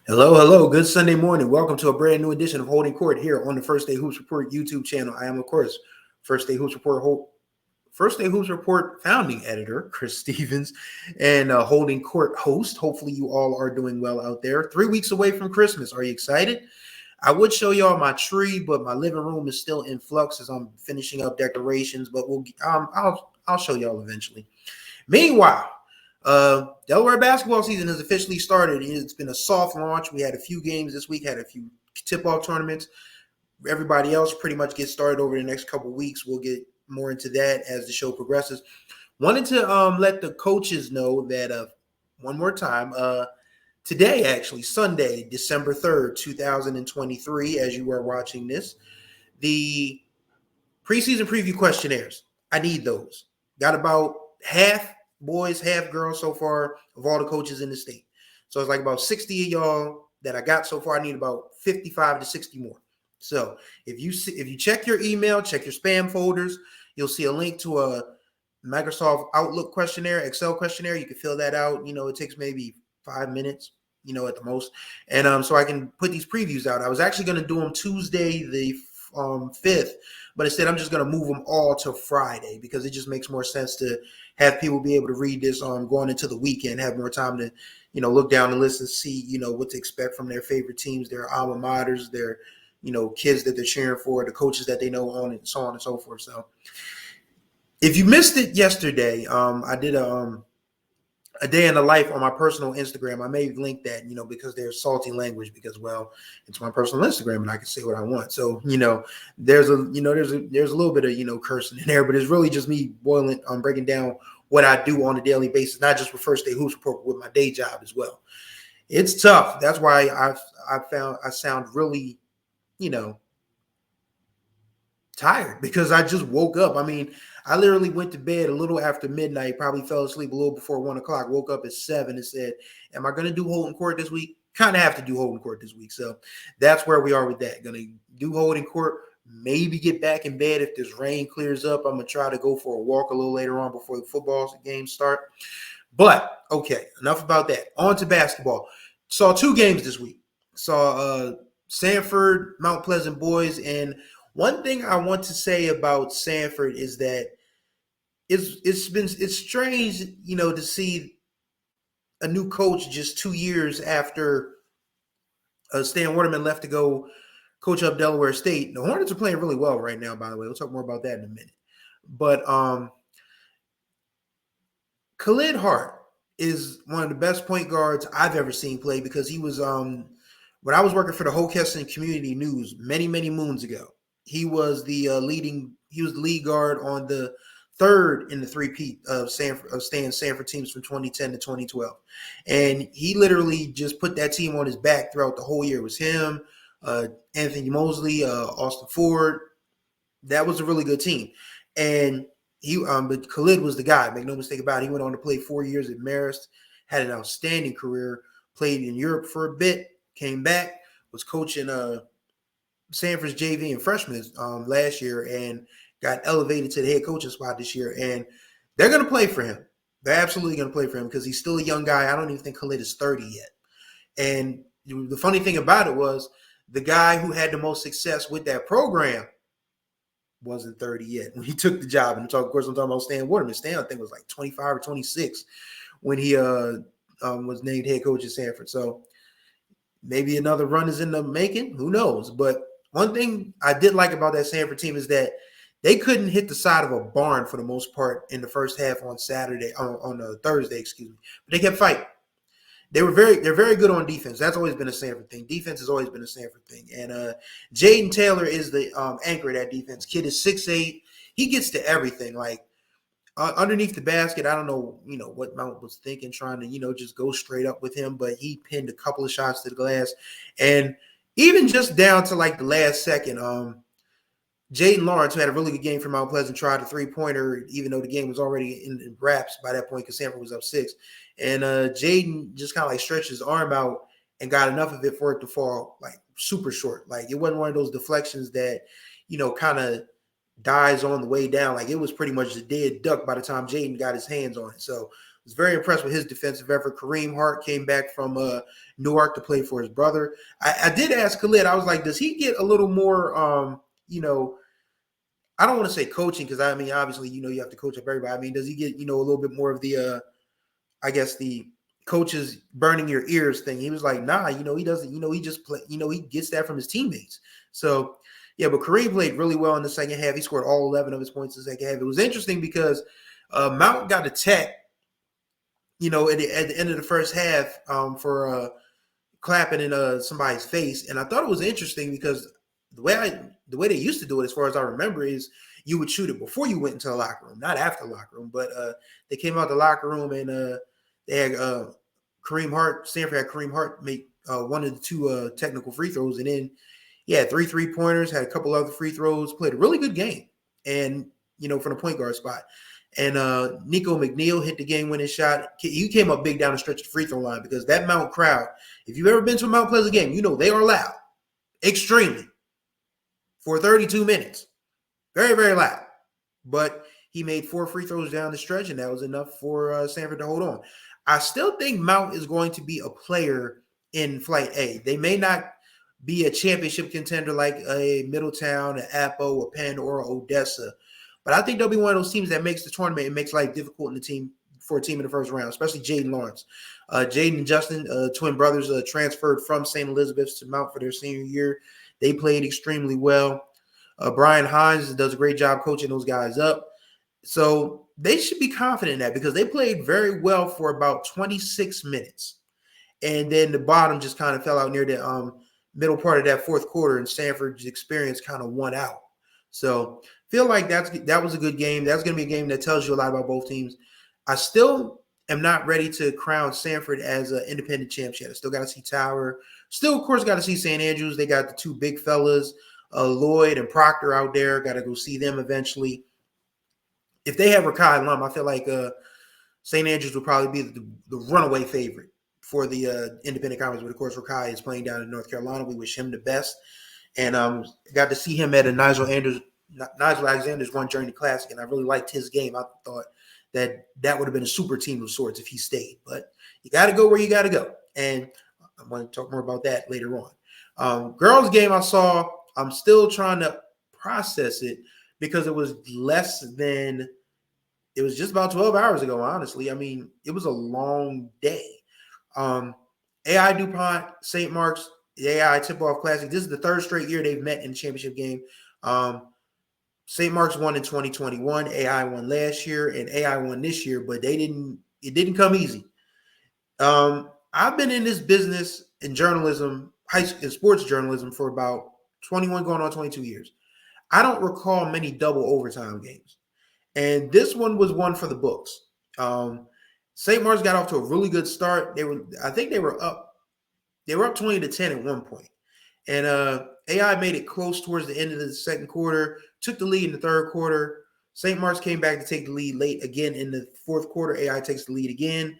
Hello, hello. Good Sunday morning. Welcome to a brand new edition of Holding Court here on the First Day Hoops Report YouTube channel. I am, of course, First Day Hoops Report founding editor Chris Stevens and Holding Court host. Hopefully, you all are doing well out there. 3 weeks away from Christmas. Are you excited? I would show y'all my tree, but my living room is still in flux as I'm finishing up decorations. But I'll show y'all eventually. Meanwhile, Delaware basketball season has officially started. It's been a soft launch. We had a few games this week, had a few tip-off tournaments. Everybody else pretty much gets started over the next couple of weeks. We'll get more into that as the show progresses. Wanted to let the coaches know that one more time, today, actually, Sunday, December 3rd, 2023, as you are watching this, the preseason preview questionnaires. I need those. Got about half boys, half girls so far of all the coaches in the state. So it's like about 60 of y'all that I got so far. I need about 55 to 60 more. So if you check your email, check your spam folders, you'll see a link to a Microsoft Outlook questionnaire, Excel questionnaire. You can fill that out. It takes maybe 5 minutes, at the most. And so I can put these previews out. I was actually going to do them Tuesday the 5th, but instead I'm just going to move them all to Friday because it just makes more sense to have people be able to read this going into the weekend, have more time to, look down the list and see, what to expect from their favorite teams, their alma maters, their, kids that they're cheering for, the coaches that they know on and so on and so forth. So if you missed it yesterday, I did a day in the life on my personal Instagram. I may link that, because there's salty language because, well, it's my personal Instagram and I can say what I want. So, there's a little bit of, cursing in there, but it's really just me breaking down what I do on a daily basis, not just with First Day Hoops Report, but with my day job as well. It's tough. That's why I sound really, tired because I just woke up. I mean, I literally went to bed a little after midnight, probably fell asleep a little before 1 o'clock, woke up at 7 and said, am I going to do Holding Court this week? Kind of have to do Holding Court this week. So that's where we are with that. Going to do Holding Court, maybe get back in bed. If this rain clears up, I'm going to try to go for a walk a little later on before the football games start. But, okay, enough about that. On to basketball. Saw 2 games this week. Saw Sanford, Mount Pleasant boys, and one thing I want to say about Sanford is that it's strange, to see a new coach just 2 years after Stan Waterman left to go coach up Delaware State. The Hornets are playing really well right now, by the way. We'll talk more about that in a minute. But Khalid Hart is one of the best point guards I've ever seen play because he was when I was working for the Hockessin Community News many, many moons ago. He was the lead guard on the third in the three-peat of Stan's Sanford teams from 2010 to 2012. And he literally just put that team on his back throughout the whole year. It was him, Anthony Mosley, Austin Ford. That was a really good team. And but Khalid was the guy, make no mistake about it. He went on to play 4 years at Marist, had an outstanding career, played in Europe for a bit, came back, was coaching Sanford's JV and freshmen last year and got elevated to the head coaching spot this year. And they're going to play for him. They're absolutely going to play for him because he's still a young guy. I don't even think Khalid is 30 yet. And the funny thing about it was the guy who had the most success with that program wasn't 30 yet when he took the job. And of course, I'm talking about Stan Waterman. Stan, I think, was like 25 or 26 when he was named head coach at Sanford. So maybe another run is in the making. Who knows? But one thing I did like about that Sanford team is that they couldn't hit the side of a barn for the most part in the first half on Thursday, excuse me. But they kept fighting. They're very good on defense. That's always been a Sanford thing. Defense has always been a Sanford thing. And Jaden Taylor is the anchor of that defense. Kid is 6'8". He gets to everything. Like underneath the basket, I don't know, what Mount was thinking, trying to, just go straight up with him. But he pinned a couple of shots to the glass. And even just down to like the last second, Jaden Lawrence, who had a really good game for Mount Pleasant, tried a three-pointer, even though the game was already in wraps by that point because Sanford was up 6. And Jaden just kind of like stretched his arm out and got enough of it for it to fall like super short. Like it wasn't one of those deflections that, kind of dies on the way down. Like it was pretty much a dead duck by the time Jaden got his hands on it. So Was very impressed with his defensive effort. Kareem Hart came back from Newark to play for his brother. I did ask Khalid, I was like, does he get a little more, I don't want to say coaching because, I mean, obviously, you have to coach up everybody. I mean, does he get, a little bit more of the, I guess, the coaches burning your ears thing? He was like, nah, he doesn't, he just play, he gets that from his teammates. So, yeah, but Kareem played really well in the second half. He scored all 11 of his points in the second half. It was interesting because Mount got a tech, at the end of the first half for clapping in somebody's face. And I thought it was interesting because the way they used to do it, as far as I remember, is you would shoot it before you went into the locker room, not after the locker room. But they came out the locker room and they had Kareem Hart. Sanford had Kareem Hart make one of the two technical free throws, and then he had 3 3-pointers, had a couple other free throws, played a really good game, and from the point guard spot. And Nico McNeil hit the game-winning shot. He came up big down the stretch of the free throw line because that Mount crowd, if you've ever been to a Mount Pleasant game, they are loud, extremely, for 32 minutes. Very, very loud. But he made 4 free throws down the stretch, and that was enough for Sanford to hold on. I still think Mount is going to be a player in Flight A. They may not be a championship contender like a Middletown, an Appo, a Penn, or a Odessa. But I think they'll be one of those teams that makes the tournament and makes life difficult for a team in the first round, especially Jaden Lawrence. Jaden and Justin, twin brothers, transferred from St. Elizabeth's to Mount for their senior year. They played extremely well. Brian Hines does a great job coaching those guys up. So they should be confident in that because they played very well for about 26 minutes. And then the bottom just kind of fell out near the middle part of that fourth quarter, and Sanford's experience kind of won out. So feel like that was a good game. That's going to be a game that tells you a lot about both teams. I still am not ready to crown Sanford as an independent champ yet. I still got to see Tower. Still, of course, got to see St. Andrews. They got the two big fellas, Lloyd and Proctor out there. Got to go see them eventually. If they have Rakai Lum, I feel like St. Andrews will probably be the runaway favorite for the independent conference. But, of course, Rakai is playing down in North Carolina. We wish him the best. And got to see him at a Nigel Alexander's One Journey Classic, and I really liked his game. I thought that would have been a super team of sorts if he stayed. But you got to go where you got to go. And I'm going to talk more about that later on. Girls' game I saw, I'm still trying to process it because it was just about 12 hours ago, honestly. I mean, it was a long day. AI DuPont, St. Mark's, the AI Tip-Off Classic. This is the third straight year they've met in the championship game. St. Mark's won in 2021. AI won last year, and AI won this year, but it didn't come easy. I've been in this business in journalism, in sports journalism, for about 21 going on 22 years. I don't recall many double overtime games. And this one was one for the books. St. Mark's got off to a really good start. They were up 20-10 at one point. And AI made it close towards the end of the second quarter, took the lead in the third quarter. St. Mark's came back to take the lead late again in the fourth quarter. AI takes the lead again,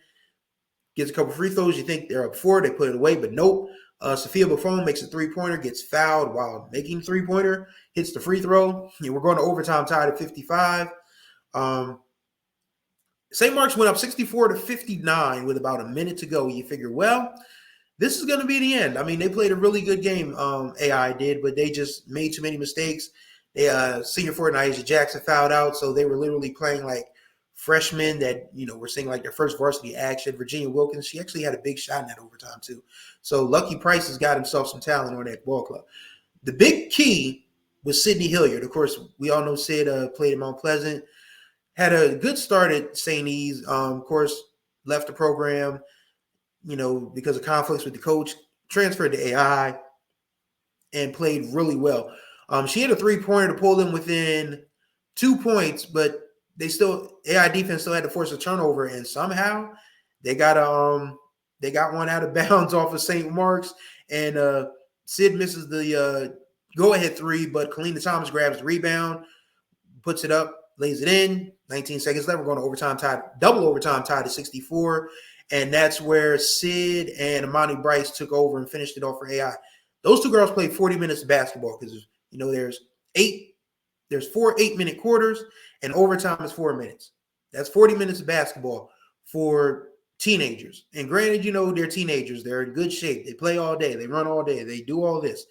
gets a couple free throws. You think they're up 4, they put it away, but nope. Sophia Buffon makes a 3-pointer, gets fouled while making 3-pointer, hits the free throw. We're going to overtime tied at 55. St. Mark's went up 64-59 with about a minute to go. You figure, well, this is going to be the end. I mean, they played a really good game, AI did, but they just made too many mistakes. They senior forward Nyjah Jackson fouled out, so they were literally playing like freshmen that, were seeing like their first varsity action. Virginia Wilkins, she actually had a big shot in that overtime too. So Lucky Price has got himself some talent on that ball club. The big key was Sidney Hilliard. Of course, we all know Sid played at Mount Pleasant. Had a good start at St. E's. Of course, left the program, because of conflicts with the coach, transferred to AI and played really well. She had a 3-pointer to pull them within 2 points, but AI defense still had to force a turnover, and somehow they got one out of bounds off of St. Mark's, and Sid misses the go-ahead 3, but Kalina Thomas grabs the rebound, puts it up, lays it in. 19 seconds left. We're going to overtime double overtime tied to 64. And that's where Sid and Amani Bryce took over and finished it off for AI. Those two girls played 40 minutes of basketball because, there's 4 8-minute quarters and overtime is 4 minutes. That's 40 minutes of basketball for teenagers. And granted, they're teenagers. They're in good shape. They play all day. They run all day. They do all this.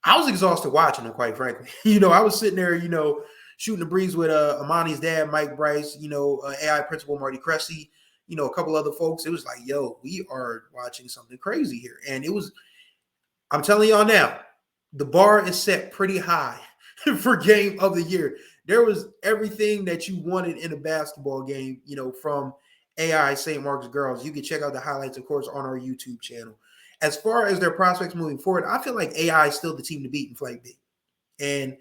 I was exhausted watching them, quite frankly. I was sitting there, shooting the breeze with Amani's dad, Mike Bryce, AI principal Marty Cressy, a couple other folks. It was like, yo, we are watching something crazy here. And I'm telling y'all now, the bar is set pretty high for game of the year. There was everything that you wanted in a basketball game, from AI St. Mark's girls. You can check out the highlights, of course, on our YouTube channel. As far as their prospects moving forward, I feel like AI is still the team to beat in Flight B. And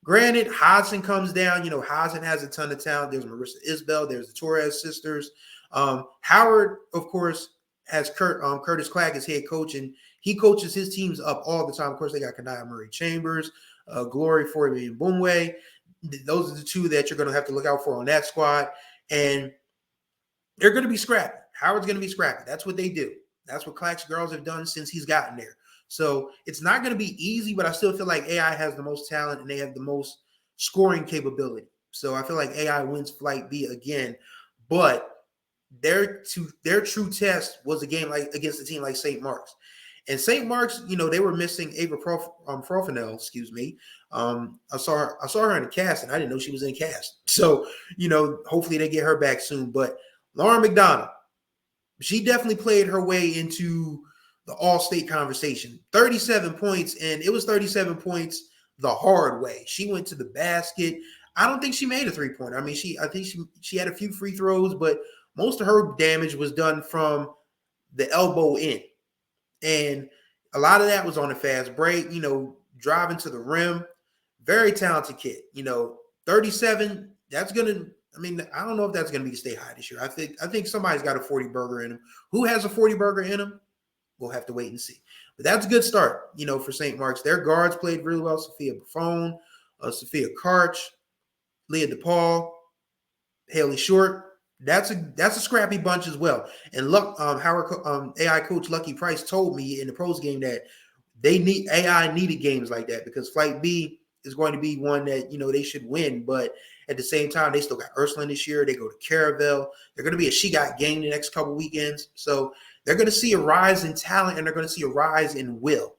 granted, Hodson comes down. Hodson has a ton of talent. There's Marissa Isbell. There's the Torres sisters. Howard, of course, has Curtis Clack as head coach, and he coaches his teams up all the time. Of course, they got Kanaya Murray Chambers, Glory Forby and Boomway. Those are the two that you're going to have to look out for on that squad. And they're going to be scrappy. Howard's going to be scrappy. That's what they do. That's what Clack's girls have done since he's gotten there. So it's not going to be easy, but I still feel like AI has the most talent and they have the most scoring capability. So I feel like AI wins Flight B again. But their true test was a game like against a team like St. Mark's. And St. Mark's, they were missing Ava Profanel, excuse me. I saw her in the cast, and I didn't know she was in cast. So, hopefully they get her back soon. But Lauren McDonough, she definitely played her way into the all-state conversation. 37 points, and it was 37 points the hard way. She went to the basket. I don't think she made a three-pointer. I mean, I think she had a few free throws, but most of her damage was done from the elbow in. And a lot of that was on a fast break, driving to the rim. Very talented kid. 37, that's going to – I don't know if that's going to be stay high this year. I think somebody's got a 40 burger in him. Who has a 40 burger in him? We'll have to wait and see. But that's a good start, for St. Mark's. Their guards played really well. Sophia Buffon, Sophia Karch, Leah DePaul, Haley Short. That's a scrappy bunch as well. And Howard AI coach Lucky Price told me in the pros game that AI needed games like that because Flight B is going to be one that they should win. But at the same time, they still got Ursuline this year. They go to Caravel. They're going to be a She Got Game the next couple weekends. So they're going to see a rise in talent and they're going to see a rise in will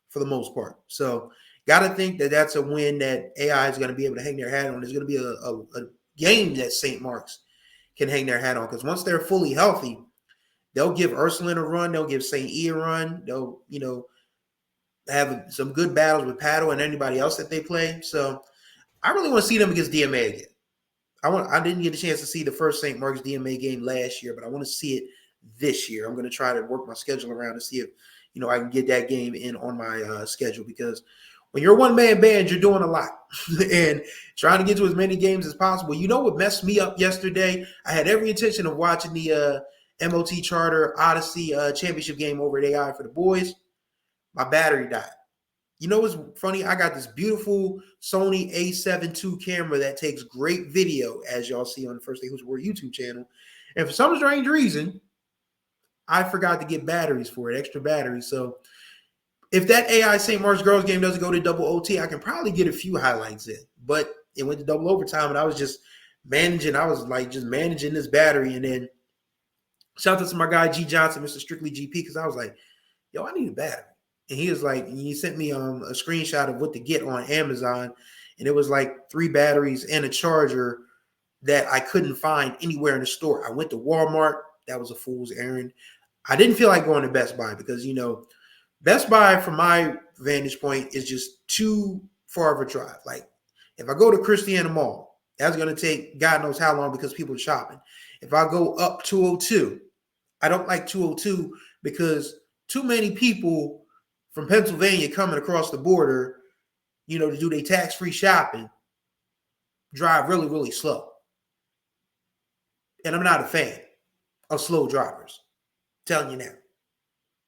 for the most part. So got to think that that's a win that AI is going to be able to hang their hat on. There's going to be a game that St. Mark's can hang their hat on because once they're fully healthy, they'll give Ursuline a run. They'll give St. E a run. They'll, have some good battles with Paddle and anybody else that they play. So I really want to see them against DMA again. I didn't get a chance to see the first St. Mark's DMA game last year, but I want to see it this year. I'm going to try to work my schedule around to see if, I can get that game in on my schedule because when you're a one-man band, you're doing a lot and trying to get to as many games as possible. You know what messed me up yesterday? I had every intention of watching the MOT Charter Odyssey championship game over at AI for the boys. My battery died. You know what's funny? I got this beautiful Sony A7 II camera that takes great video, as y'all see on the FirstStateHoopsReport YouTube channel. And for some strange reason, I forgot to get batteries for it, extra batteries. So if that AI St. Mark's girls game doesn't go to double OT, I can probably get a few highlights in. But it went to double overtime, and I was just managing. I was like just managing this battery. And then shout out to my guy, G Johnson, Mr. Strictly GP, because I was like, yo, I need a battery. And he was like, he sent me a screenshot of what to get on Amazon. And it was like 3 batteries and a charger that I couldn't find anywhere in the store. I went to Walmart. That was a fool's errand. I didn't feel like going to Best Buy because, Best Buy, from my vantage point, is just too far of a drive. Like, if I go to Christiana Mall, that's going to take God knows how long because people are shopping. If I go up 202, I don't like 202 because too many people from Pennsylvania coming across the border, to do their tax-free shopping, drive really, really slow. And I'm not a fan of slow drivers. I'm telling you now.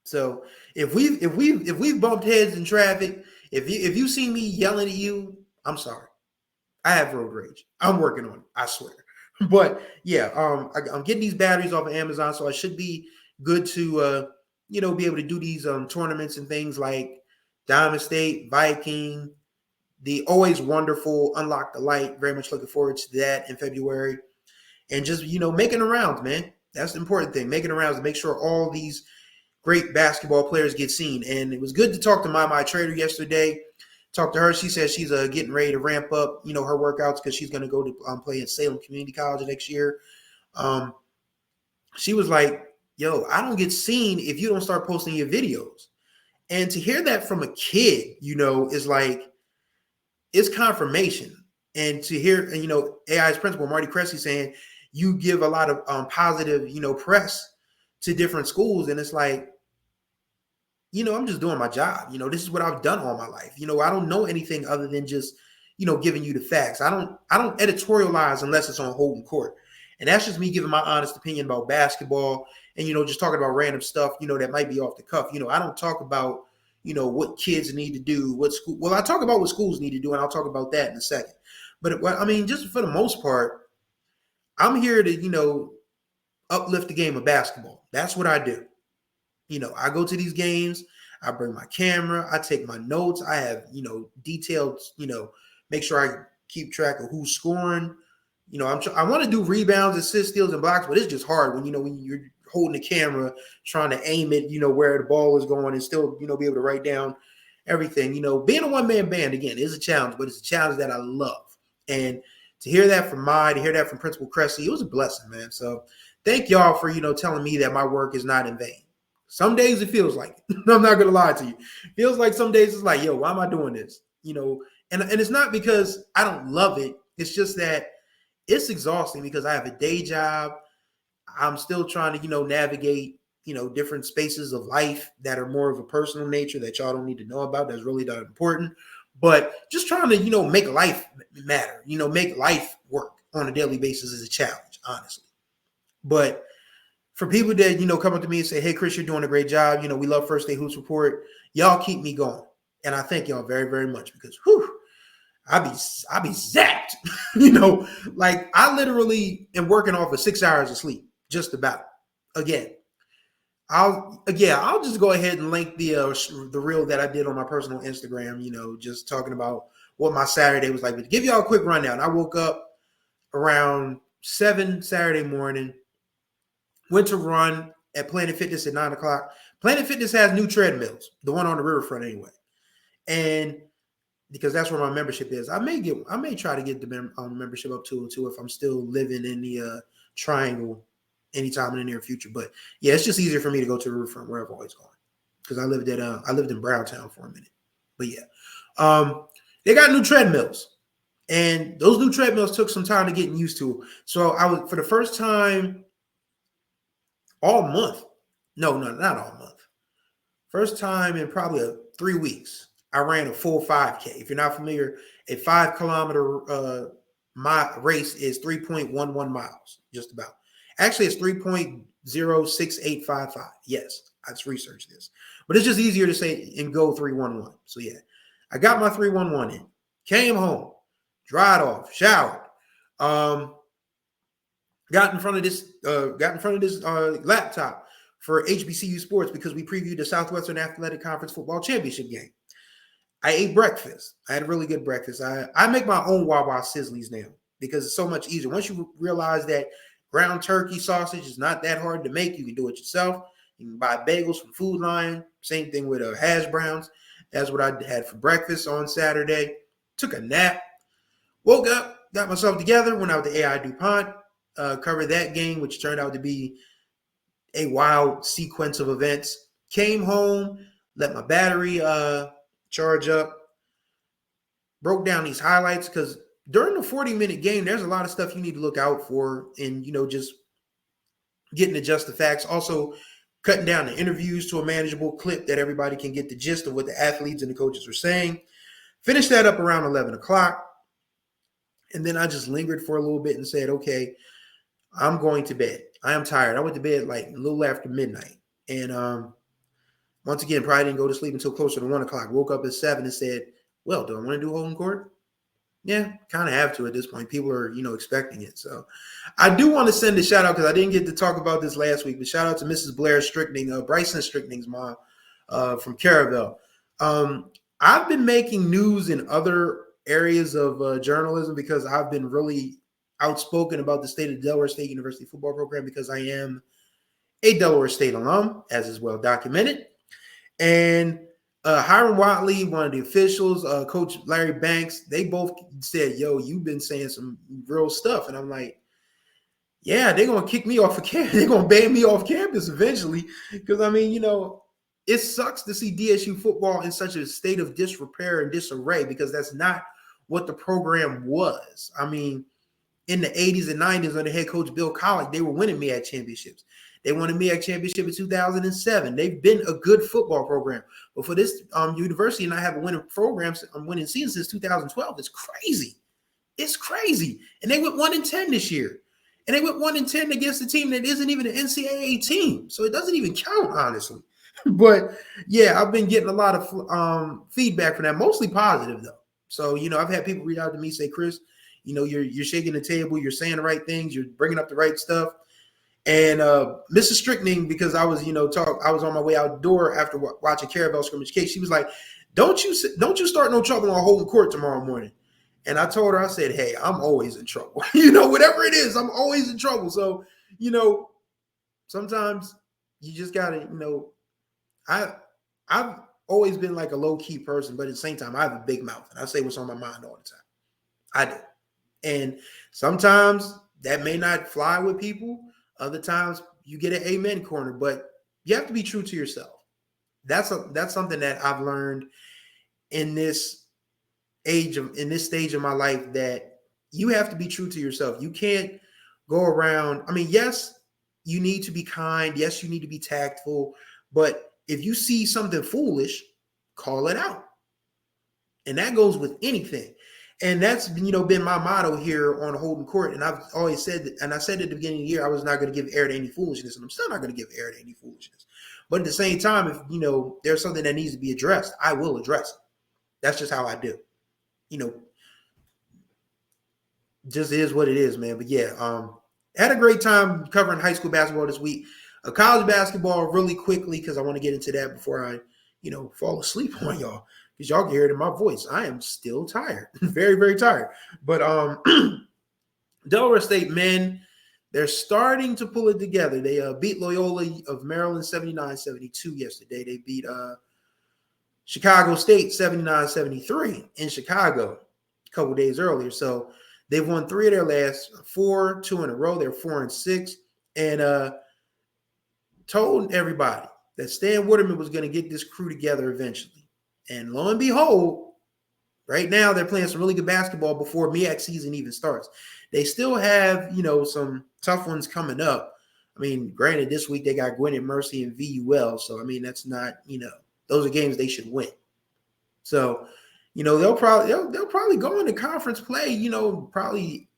So if we've bumped heads in traffic, if you see me yelling at you, I'm sorry. I have road rage. I'm working on it. I swear. But yeah, I'm getting these batteries off of Amazon, so I should be good to be able to do these tournaments and things like Diamond State, Viking, the always wonderful Unlock the Light. Very much looking forward to that in February. And just, making the rounds, man. That's the important thing. Making the rounds to make sure all these great basketball players get seen. And it was good to talk to my trader yesterday. Talked to her. She said she's getting ready to ramp up, her workouts because she's going to go to play at Salem Community College next year. She was like, yo, I don't get seen if you don't start posting your videos. And to hear that from a kid, is like, it's confirmation. And to hear, AI's principal, Marty Cressy, saying you give a lot of positive, press to different schools. And it's like, I'm just doing my job. This is what I've done all my life. I don't know anything other than just, giving you the facts. I don't editorialize unless it's on holding court. And that's just me giving my honest opinion about basketball and, just talking about random stuff, that might be off the cuff. I don't talk about, what kids need to do, what school. Well, I talk about what schools need to do, and I'll talk about that in a second. But just for the most part, I'm here to, uplift the game of basketball. That's what I do. I go to these games, I bring my camera, I take my notes, I have, detailed, make sure I keep track of who's scoring. I want to do rebounds, assists, steals, and blocks, but it's just hard when you're holding the camera, trying to aim it, where the ball is going and still, be able to write down everything. Being a one-man band, again, is a challenge, but it's a challenge that I love. And to hear that from to hear that from Principal Cressy, it was a blessing, man. So thank y'all for, telling me that my work is not in vain. Some days it feels like it. I'm not going to lie to you. It feels like some days it's like, yo, why am I doing this? And it's not because I don't love it. It's just that it's exhausting because I have a day job. I'm still trying to, navigate, different spaces of life that are more of a personal nature that y'all don't need to know about. That's really not important. But just trying to, make life matter, make life work on a daily basis is a challenge, honestly. But for people that, come up to me and say, hey, Chris, you're doing a great job. We love First Day Hoops Report. Y'all keep me going. And I thank y'all very, very much because, I be zapped, like I literally am working off of 6 hours of sleep, just about. Again, I'll just go ahead and link the reel that I did on my personal Instagram, just talking about what my Saturday was like. But to give y'all a quick rundown, I woke up around 7 Saturday morning, went to run at Planet Fitness at 9 o'clock. Planet Fitness has new treadmills, the one on the riverfront anyway. And because that's where my membership is, I may try to get the membership up to if I'm still living in the Triangle anytime in the near future. But yeah, it's just easier for me to go to the riverfront where I've always gone because I lived in Browntown for a minute. But yeah, they got new treadmills, and those new treadmills took some time to get used to. So I was for the first time all month. No, not all month. First time in probably 3 weeks, I ran a full 5K. If you're not familiar, a 5 kilometer race is 3.11 miles, just about. Actually, it's 3.06855. Yes, I just researched this. But it's just easier to say and go 311. So yeah, I got my 311 in, came home, dried off, showered, got in front of this laptop for HBCU sports because we previewed the Southwestern Athletic Conference football championship game. I ate breakfast. I had a really good breakfast. I make my own Wawa Sizzlies now because it's so much easier. Once you realize that ground turkey sausage is not that hard to make, you can do it yourself. You can buy bagels from Food Lion. Same thing with hash browns. That's what I had for breakfast on Saturday. Took a nap. Woke up, got myself together, went out to AI DuPont, covered that game, which turned out to be a wild sequence of events. Came home, let my battery charge up, broke down these highlights because during the 40-minute game, there's a lot of stuff you need to look out for and, just getting to just the facts. Also, cutting down the interviews to a manageable clip that everybody can get the gist of what the athletes and the coaches are saying. Finished that up around 11 o'clock. And then I just lingered for a little bit and said, okay, I'm going to bed. I am tired. I went to bed like a little after midnight. And once again, probably didn't go to sleep until closer to 1 o'clock. Woke up at 7 and said, well, do I want to do holding court? Yeah, kind of have to at this point. People are, expecting it. So I do want to send a shout out because I didn't get to talk about this last week, but shout out to Mrs. Blair Strickning, Bryson Strickning's mom from Caravel. I've been making news in other areas of journalism because I've been really outspoken about the state of Delaware State University football program because I am a Delaware State alum, as is well documented. And Hiram Watley, one of the officials, Coach Larry Banks, they both said, yo, you've been saying some real stuff. And I'm like, yeah, they're going to kick me off of campus. They're going to ban me off campus eventually. Because, I mean, it sucks to see DSU football in such a state of disrepair and disarray because that's not what the program was. I mean, in the 80s and 90s under head coach Bill Collick, they were winning MEAC championships. They won a MEAC championship in 2007. They've been a good football program. But for this university not have a winning program, winning season since 2012, it's crazy. It's crazy. And they went 1-10 this year. And they went 1-10 against a team that isn't even an NCAA team. So it doesn't even count, honestly. But, yeah, I've been getting a lot of feedback from that, mostly positive, though. So, I've had people reach out to me, say, Chris, you're shaking the table, you're saying the right things, you're bringing up the right stuff. And Mrs. Strickning, because I was, I was on my way outdoor after watching Caravel scrimmage case. She was like, "Don't you start no trouble on Holden Court tomorrow morning." And I told her, I said, "Hey, I'm always in trouble. Whatever it is, I'm always in trouble." So, sometimes you just gotta, I've always been like a low key person, but at the same time, I have a big mouth and I say what's on my mind all the time. I do. And sometimes that may not fly with people. Other times you get an amen corner, but you have to be true to yourself. That's something that I've learned in this stage of my life, that you have to be true to yourself. You can't go around. I mean, yes, you need to be kind. Yes, you need to be tactful. But if you see something foolish, call it out. And that goes with anything. And that's, been my motto here on Holden Court. And I've always said that, and I said at the beginning of the year, I was not going to give air to any foolishness, and I'm still not going to give air to any foolishness. But at the same time, if, there's something that needs to be addressed, I will address it. That's just how I do. Just is what it is, man. But yeah, had a great time covering high school basketball this week. College basketball really quickly, because I want to get into that before I, fall asleep on y'all. Because y'all can hear it in my voice. I am still tired. Very, very tired. But Delaware State men, they're starting to pull it together. They beat Loyola of Maryland 79-72 yesterday. They beat Chicago State 79-73 in Chicago a couple days earlier. So they've won 3 of their last 4, 2 in a row. They're 4-6. And told everybody that Stan Waterman was going to get this crew together eventually. And lo and behold, right now they're playing some really good basketball before MEAC season even starts. They still have, some tough ones coming up. I mean, granted, this week they got Gwinnett, Mercy, and VUL. So, I mean, that's not, those are games they should win. So, they'll probably go into conference play, probably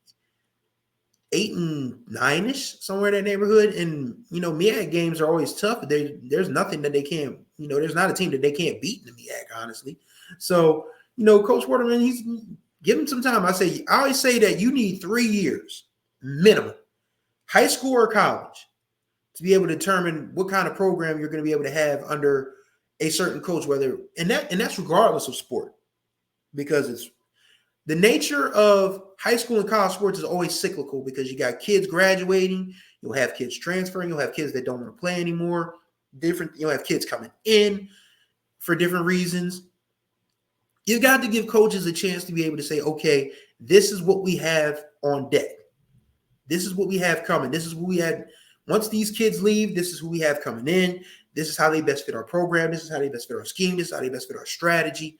8-9-ish, somewhere in that neighborhood. And, MEAC games are always tough. But there's nothing that they can't, there's not a team that they can't beat in the MEAC, honestly. So, Coach Waterman, he's give him some time. I always say that you need 3 years minimum, high school or college, to be able to determine what kind of program you're going to be able to have under a certain coach, and that's regardless of sport, because it's the nature of high school and college sports is always cyclical, because you got kids graduating, you'll have kids transferring, you'll have kids that don't want to play anymore, you'll have kids coming in for different reasons. You got to give coaches a chance to be able to say, okay, this is what we have on deck. This is what we have coming. This is what we had. Once these kids leave, this is who we have coming in. This is how they best fit our program. This is how they best fit our scheme. This is how they best fit our strategy.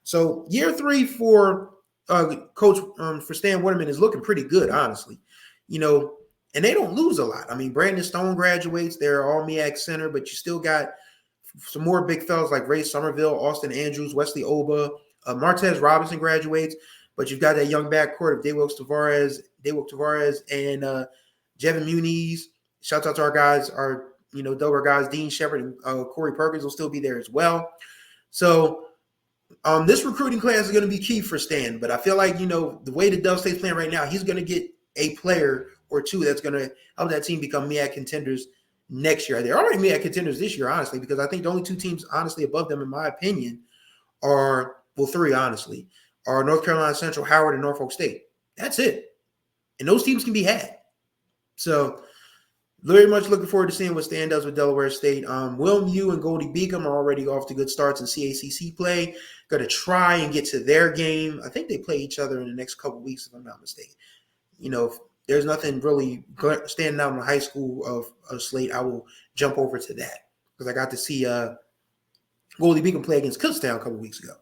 So year 3 for Coach for Stan Waterman is looking pretty good, honestly. And they don't lose a lot. I mean, Brandon Stone graduates. They're all MEAC center, but you still got some more big fellas like Ray Somerville, Austin Andrews, Wesley Oba, Martez Robinson graduates. But you've got that young backcourt of Daywok Tavares, and Jevin Muniz. Shout out to our guys, our Delaware guys, Dean Shepard and Corey Perkins will still be there as well. So this recruiting class is going to be key for Stan. But I feel like, the way the Dove State's playing right now, he's going to get a player or two that's going to help that team become MEAC contenders next year. They're already MEAC contenders this year, honestly, because I think the only 2 teams, honestly, above them, in my opinion, are, 3, honestly, are North Carolina Central, Howard, and Norfolk State. That's it. And those teams can be had. So, Very much looking forward to seeing what Stan does with Delaware State. Will Mew and Goldie Beacom are already off to good starts in CACC play. Going to try and get to their game. I think they play each other in the next couple of weeks, if I'm not mistaken. If there's nothing really standing out in the high school of slate, I will jump over to that because I got to see Goldie Beacom play against Kutztown a couple of weeks ago.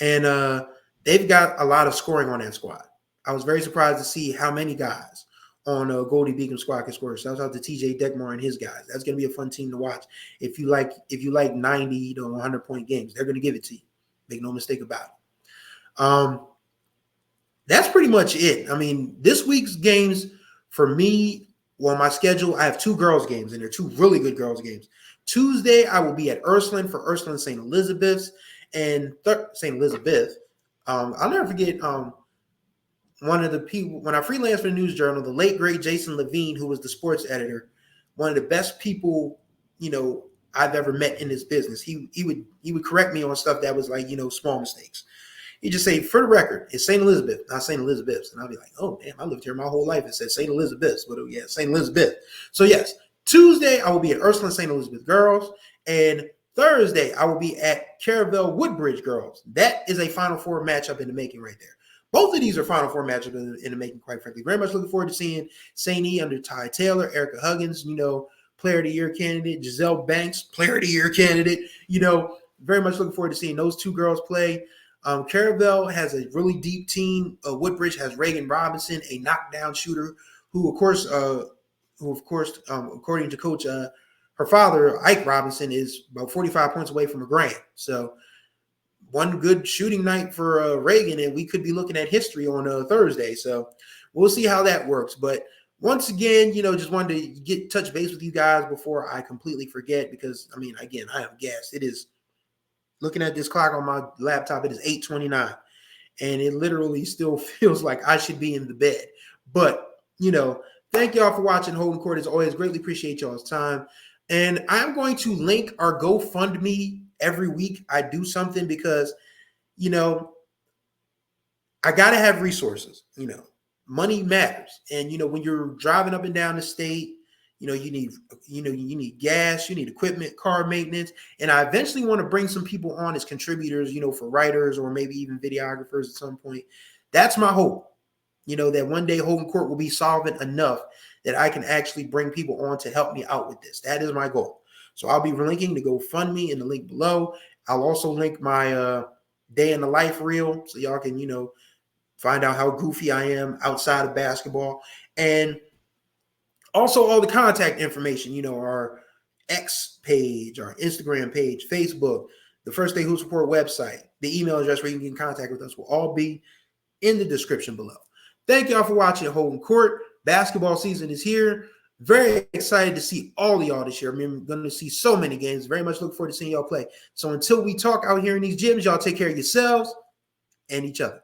And they've got a lot of scoring on that squad. I was very surprised to see how many guys on Goldie Beacom squad can score. Shout out to TJ Deckmore and his guys. That's going to be a fun team to watch. If you like 90 to 100-point games, they're going to give it to you. Make no mistake about it. That's pretty much it. I mean, this week's games for me, well, my schedule, I have 2 girls games, and they're 2 really good girls games. Tuesday, I will be at Ursuline for Ursuline St. Elizabeth's. And St. Elizabeth, I'll never forget one of the people, when I freelanced for the News Journal, the late, great Jason Levine, who was the sports editor, one of the best people, I've ever met in this business. He would correct me on stuff that was like, small mistakes. He'd just say, for the record, it's St. Elizabeth, not St. Elizabeth's. And I'll be like, oh, damn, I lived here my whole life. It says St. Elizabeth's. But yeah, St. Elizabeth. So yes, Tuesday, I will be at Ursuline St. Elizabeth Girls. And Thursday, I will be at Caravel Woodbridge Girls. That is a Final Four matchup in the making right there. Both of these are Final Four matchups in the making, quite frankly. Very much looking forward to seeing St. E under Ty Taylor, Erica Huggins, Player of the Year candidate, Giselle Banks, Player of the Year candidate. Very much looking forward to seeing those 2 girls play. Caravel has a really deep team. Woodbridge has Reagan Robinson, a knockdown shooter, who of course, according to Coach, her father, Ike Robinson, is about 45 points away from a grand. So one good shooting night for Reagan, and we could be looking at history on Thursday. So we'll see how that works. But once again, just wanted to touch base with you guys before I completely forget, because, I am gassed. It is, looking at this clock on my laptop, it is 8:29, and it literally still feels like I should be in the bed. But, thank y'all for watching Holding Court. As always, greatly appreciate y'all's time. And I'm going to link our GoFundMe every week I do something, because, I got to have resources. Money matters. And, when you're driving up and down the state, you need gas, you need equipment, car maintenance. And I eventually want to bring some people on as contributors, for writers or maybe even videographers at some point. That's my hope, that one day Holding Court will be solvent enough that I can actually bring people on to help me out with this. That is my goal. So I'll be linking the GoFundMe in the link below. I'll also link my day in the life reel, so y'all can, find out how goofy I am outside of basketball. And also all the contact information, our X page, our Instagram page, Facebook, the First State Hoops Report website, the email address where you can get in contact with us will all be in the description below. Thank y'all for watching Holding Court. Basketball season is here. Very excited to see all of y'all this year. I'm going to see so many games. Very much look forward to seeing y'all play. So until we talk out here in these gyms, y'all take care of yourselves and each other.